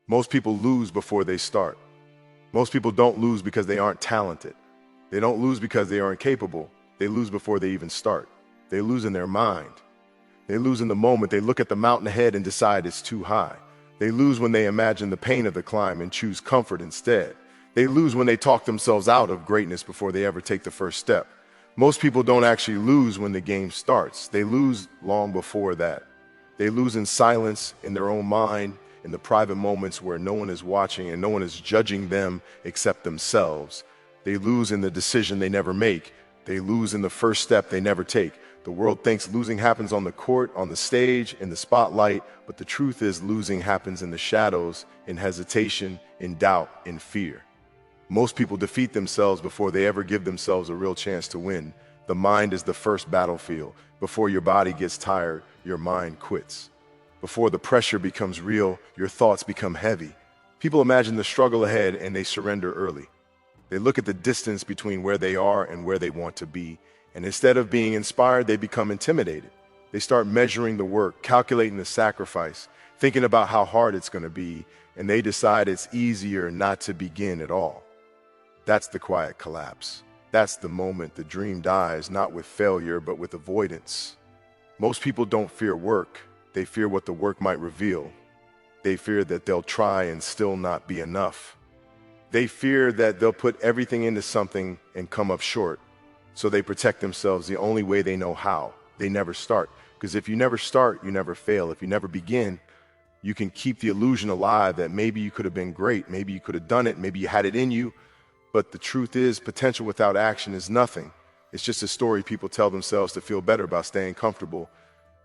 Most people lose before they start. Most people don't lose because they aren't talented. They don't lose because they aren't capable. They lose before they even start. They lose in their mind. They lose in the moment they look at the mountain ahead and decide it's too high. They lose when they imagine the pain of the climb and choose comfort instead. They lose when they talk themselves out of greatness before they ever take the first step. Most people don't actually lose when the game starts. They lose long before that. They lose in silence, in their own mind, in the private moments where no one is watching and no one is judging them except themselves. They lose in the decision they never make. They lose in the first step they never take. The world thinks losing happens on the court, on the stage, in the spotlight, but the truth is losing happens in the shadows, in hesitation, in doubt, in fear. Most people defeat themselves before they ever give themselves a real chance to win. The mind is the first battlefield. Before your body gets tired, your mind quits. Before the pressure becomes real, your thoughts become heavy. People imagine the struggle ahead and they surrender early. They look at the distance between where they are and where they want to be, and instead of being inspired, they become intimidated. They start measuring the work, calculating the sacrifice, thinking about how hard it's going to be, and they decide it's easier not to begin at all. That's the quiet collapse. That's the moment the dream dies, not with failure, but with avoidance. Most people don't fear work. They fear what the work might reveal. They fear that they'll try and still not be enough. They fear that they'll put everything into something and come up short. So they protect themselves the only way they know how. They never start. Because if you never start, you never fail. If you never begin, you can keep the illusion alive that maybe you could have been great, maybe you could have done it, maybe you had it in you. But the truth is, potential without action is nothing. It's just a story people tell themselves to feel better about staying comfortable.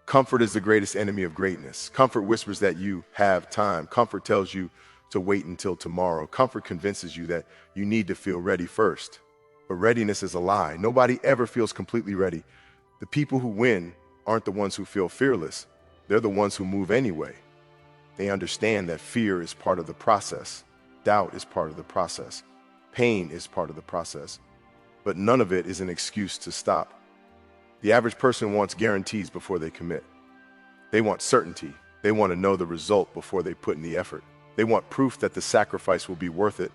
Comfort is the greatest enemy of greatness. Comfort whispers that you have time. Comfort tells you to wait until tomorrow. Comfort convinces you that you need to feel ready first. But readiness is a lie. Nobody ever feels completely ready. The people who win aren't the ones who feel fearless. They're the ones who move anyway. They understand that fear is part of the process. Doubt is part of the process. Pain is part of the process. But none of it is an excuse to stop. The average person wants guarantees before they commit. They want certainty. They want to know the result before they put in the effort. They want proof that the sacrifice will be worth it.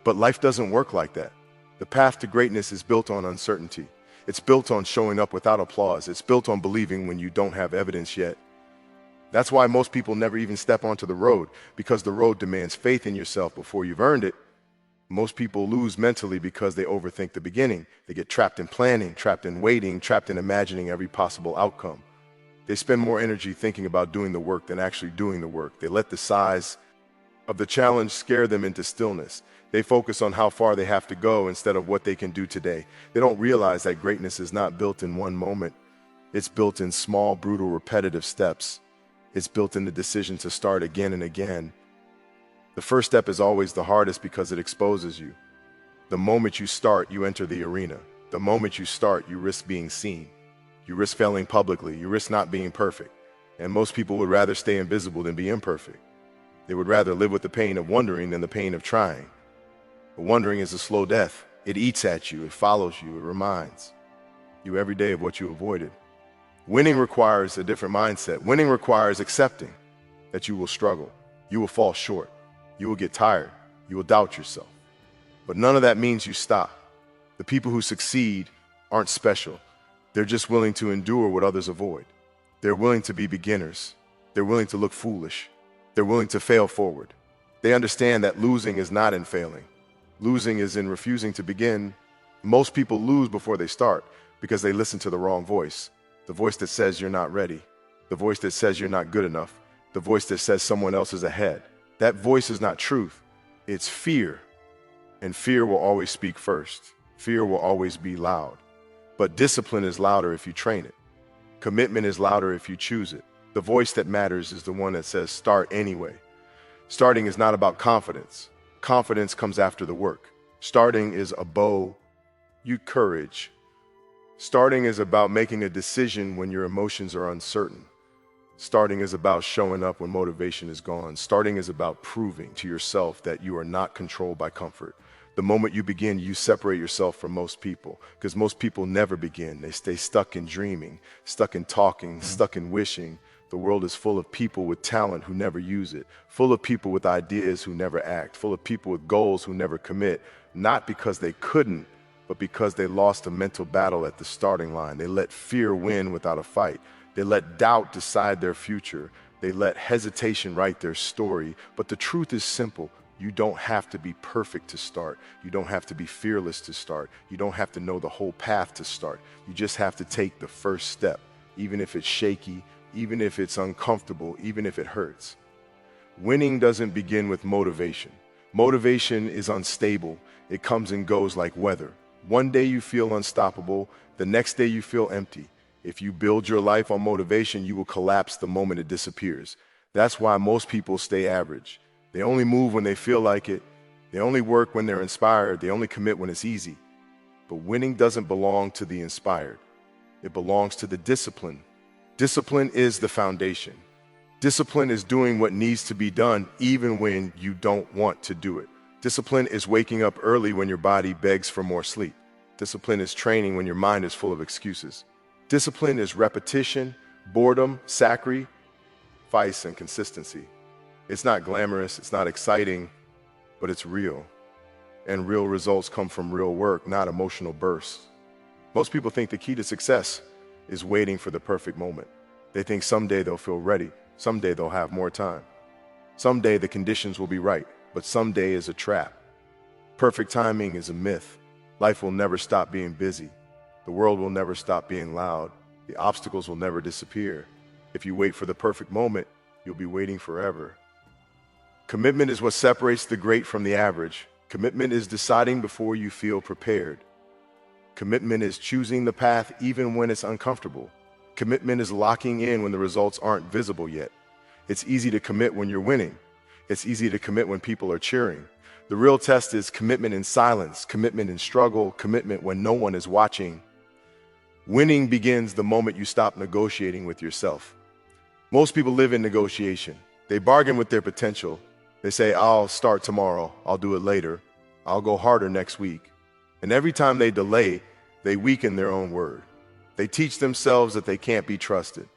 But life doesn't work like that. The path to greatness is built on uncertainty. It's built on showing up without applause. It's built on believing when you don't have evidence yet. That's why most people never even step onto the road, because the road demands faith in yourself before you've earned it. Most people lose mentally because they overthink the beginning. They get trapped in planning, trapped in waiting, trapped in imagining every possible outcome. They spend more energy thinking about doing the work than actually doing the work. They let the size of the challenge scare them into stillness. They focus on how far they have to go instead of what they can do today. They don't realize that greatness is not built in one moment. It's built in small, brutal, repetitive steps. It's built in the decision to start again and again. The first step is always the hardest because it exposes you. The moment you start, you enter the arena. The moment you start, you risk being seen. You risk failing publicly. You risk not being perfect. And most people would rather stay invisible than be imperfect. They would rather live with the pain of wondering than the pain of trying. But wondering is a slow death. It eats at you. It follows you. It reminds you every day of what you avoided. Winning requires a different mindset. Winning requires accepting that you will struggle. You will fall short. You will get tired. You will doubt yourself. But none of that means you stop. The people who succeed aren't special. They're just willing to endure what others avoid. They're willing to be beginners. They're willing to look foolish. They're willing to fail forward. They understand that losing is not in failing. Losing is in refusing to begin. Most people lose before they start because they listen to the wrong voice. The voice that says you're not ready. The voice that says you're not good enough. The voice that says someone else is ahead. That voice is not truth. It's fear. And fear will always speak first. Fear will always be loud. But discipline is louder if you train it. Commitment is louder if you choose it. The voice that matters is the one that says start anyway. Starting is not about confidence. Confidence comes after the work. Starting is courage. Starting is about making a decision when your emotions are uncertain. Starting is about showing up when motivation is gone. Starting is about proving to yourself that you are not controlled by comfort. The moment you begin, you separate yourself from most people, because most people never begin. They stay stuck in dreaming, stuck in talking, stuck in wishing. The world is full of people with talent who never use it, full of people with ideas who never act, full of people with goals who never commit, not because they couldn't, but because they lost a mental battle at the starting line. They let fear win without a fight. They let doubt decide their future. They let hesitation write their story. But the truth is simple. You don't have to be perfect to start. You don't have to be fearless to start. You don't have to know the whole path to start. You just have to take the first step, even if it's shaky, even if it's uncomfortable, even if it hurts. Winning doesn't begin with motivation. Motivation is unstable. It comes and goes like weather. One day you feel unstoppable, the next day you feel empty. If you build your life on motivation, you will collapse the moment it disappears. That's why most people stay average. They only move when they feel like it. They only work when they're inspired. They only commit when it's easy. But winning doesn't belong to the inspired. It belongs to the disciplined. Discipline is the foundation. Discipline is doing what needs to be done even when you don't want to do it. Discipline is waking up early when your body begs for more sleep. Discipline is training when your mind is full of excuses. Discipline is repetition, boredom, sacrifice, and consistency. It's not glamorous, it's not exciting, but it's real. And real results come from real work, not emotional bursts. Most people think the key to success is waiting for the perfect moment. They think someday they'll feel ready, someday they'll have more time. Someday the conditions will be right, but someday is a trap. Perfect timing is a myth. Life will never stop being busy. The world will never stop being loud. The obstacles will never disappear. If you wait for the perfect moment, you'll be waiting forever. Commitment is what separates the great from the average. Commitment is deciding before you feel prepared. Commitment is choosing the path even when it's uncomfortable. Commitment is locking in when the results aren't visible yet. It's easy to commit when you're winning. It's easy to commit when people are cheering. The real test is commitment in silence, commitment in struggle, commitment when no one is watching. Winning begins the moment you stop negotiating with yourself. Most people live in negotiation. They bargain with their potential. They say, I'll start tomorrow, I'll do it later, I'll go harder next week. And every time they delay, they weaken their own word. They teach themselves that they can't be trusted.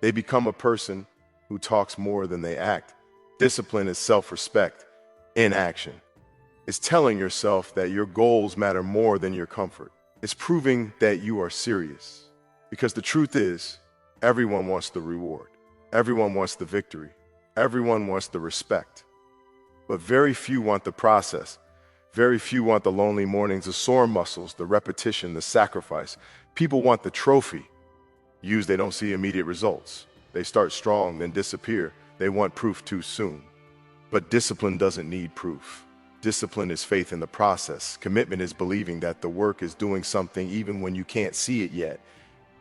They become a person who talks more than they act. Discipline is self-respect in action. It's telling yourself that your goals matter more than your comfort. It's proving that you are serious. Because the truth is, everyone wants the reward. Everyone wants the victory. Everyone wants the respect. But very few want the process. Very few want the lonely mornings, the sore muscles, the repetition, the sacrifice. People want the trophy. They don't see immediate results. They start strong, then disappear. They want proof too soon. But discipline doesn't need proof. Discipline is faith in the process. Commitment is believing that the work is doing something even when you can't see it yet.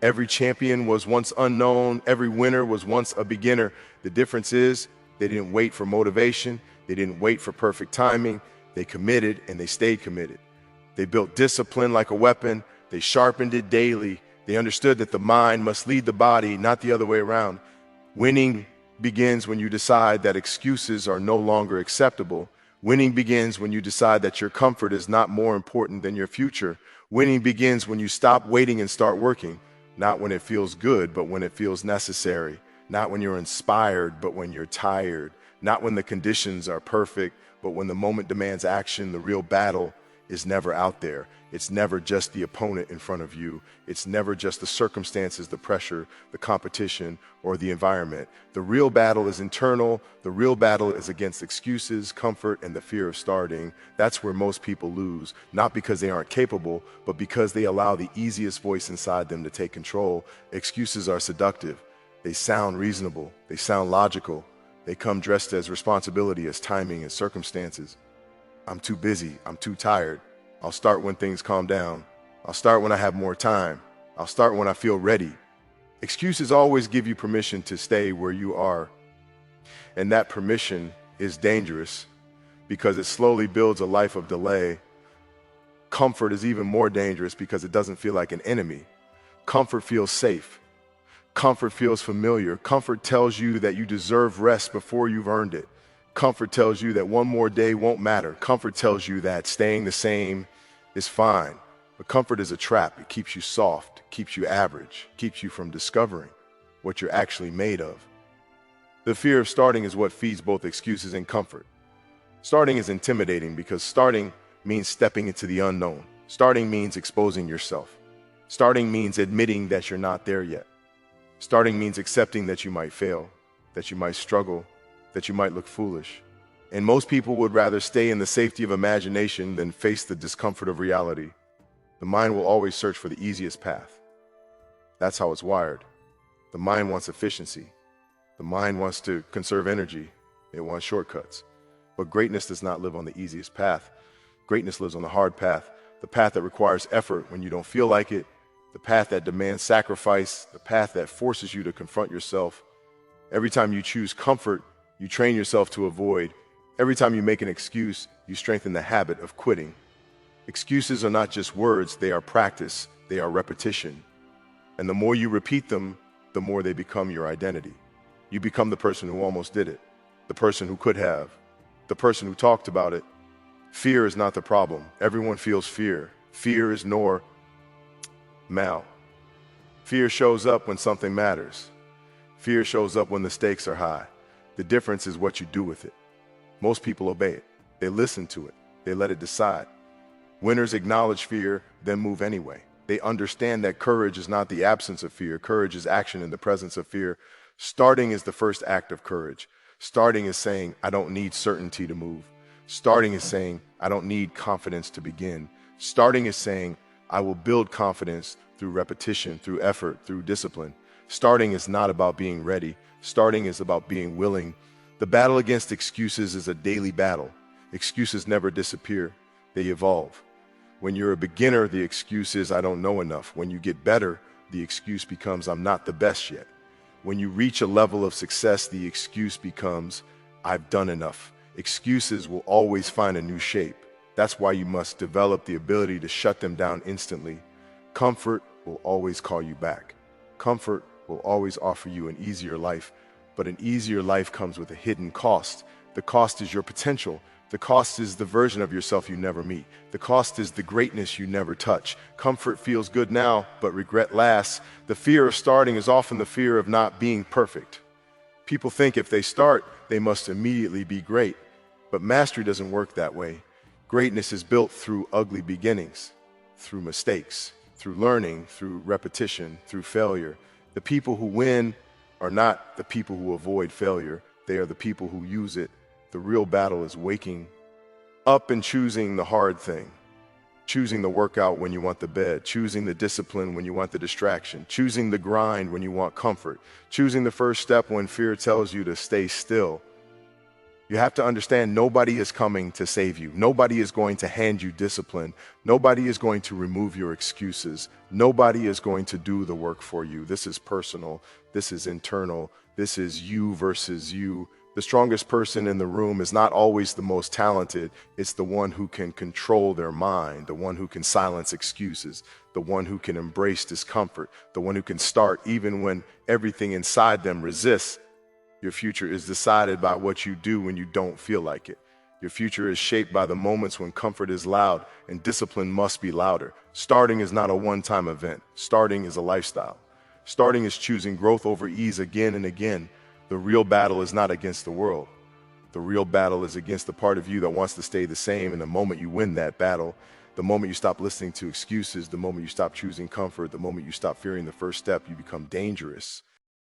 Every champion was once unknown. Every winner was once a beginner. The difference is they didn't wait for motivation. They didn't wait for perfect timing. They committed and they stayed committed. They built discipline like a weapon. They sharpened it daily. They understood that the mind must lead the body, not the other way around. Winning begins when you decide that excuses are no longer acceptable. Winning begins when you decide that your comfort is not more important than your future. Winning begins when you stop waiting and start working. Not when it feels good, but when it feels necessary. Not when you're inspired, but when you're tired. Not when the conditions are perfect, but when the moment demands action. The real battle is never out there. It's never just the opponent in front of you. It's never just the circumstances, the pressure, the competition, or the environment. The real battle is internal. The real battle is against excuses, comfort, and the fear of starting. That's where most people lose, not because they aren't capable, but because they allow the easiest voice inside them to take control. Excuses are seductive. They sound reasonable. They sound logical. They come dressed as responsibility, as timing, as circumstances. I'm too busy. I'm too tired. I'll start when things calm down. I'll start when I have more time. I'll start when I feel ready. Excuses always give you permission to stay where you are. And that permission is dangerous because it slowly builds a life of delay. Comfort is even more dangerous because it doesn't feel like an enemy. Comfort feels safe. Comfort feels familiar. Comfort tells you that you deserve rest before you've earned it. Comfort tells you that one more day won't matter. Comfort tells you that staying the same is fine. But comfort is a trap. It keeps you soft, keeps you average, keeps you from discovering what you're actually made of. The fear of starting is what feeds both excuses and comfort. Starting is intimidating because starting means stepping into the unknown. Starting means exposing yourself. Starting means admitting that you're not there yet. Starting means accepting that you might fail, that you might struggle, that you might look foolish. And most people would rather stay in the safety of imagination than face the discomfort of reality. The mind will always search for the easiest path. That's how it's wired. The mind wants efficiency. The mind wants to conserve energy. It wants shortcuts. But greatness does not live on the easiest path. Greatness lives on the hard path, the path that requires effort when you don't feel like it, the path that demands sacrifice, the path that forces you to confront yourself. Every time you choose comfort, you train yourself to avoid. Every time you make an excuse, you strengthen the habit of quitting. Excuses are not just words, they are practice, they are repetition. And the more you repeat them, the more they become your identity. You become the person who almost did it, the person who could have, the person who talked about it. Fear is not the problem. Everyone feels fear. Fear is normal. Fear shows up when something matters. Fear shows up when the stakes are high. The difference is what you do with it. Most people obey it. They listen to it. They let it decide. Winners acknowledge fear, then move anyway. They understand that courage is not the absence of fear. Courage is action in the presence of fear. Starting is the first act of courage. Starting is saying, I don't need certainty to move. Starting is saying, I don't need confidence to begin. Starting is saying, I will build confidence through repetition, through effort, through discipline. Starting is not about being ready. Starting is about being willing. The battle against excuses is a daily battle. Excuses never disappear. They evolve. When you're a beginner, the excuse is, I don't know enough. When you get better, the excuse becomes, I'm not the best yet. When you reach a level of success, the excuse becomes, I've done enough. Excuses will always find a new shape. That's why you must develop the ability to shut them down instantly. Comfort will always call you back. Comfort will always offer you an easier life, but an easier life comes with a hidden cost. The cost is your potential. The cost is the version of yourself you never meet. The cost is the greatness you never touch. Comfort feels good now, but regret lasts. The fear of starting is often the fear of not being perfect. People think if they start, they must immediately be great. But mastery doesn't work that way. Greatness is built through ugly beginnings, through mistakes, through learning, through repetition, through failure. The people who win are not the people who avoid failure. They are the people who use it. The real battle is waking up and choosing the hard thing, choosing the workout when you want the bed, choosing the discipline when you want the distraction, choosing the grind when you want comfort, choosing the first step when fear tells you to stay still. You have to understand nobody is coming to save you. Nobody is going to hand you discipline. Nobody is going to remove your excuses. Nobody is going to do the work for you. This is personal. This is internal. This is you versus you. The strongest person in the room is not always the most talented. It's the one who can control their mind, the one who can silence excuses, the one who can embrace discomfort, the one who can start even when everything inside them resists. Your future is decided by what you do when you don't feel like it. Your future is shaped by the moments when comfort is loud and discipline must be louder. Starting is not a one-time event. Starting is a lifestyle. Starting is choosing growth over ease again and again. The real battle is not against the world. The real battle is against the part of you that wants to stay the same. And the moment you win that battle, the moment you stop listening to excuses, the moment you stop choosing comfort, the moment you stop fearing the first step, you become dangerous.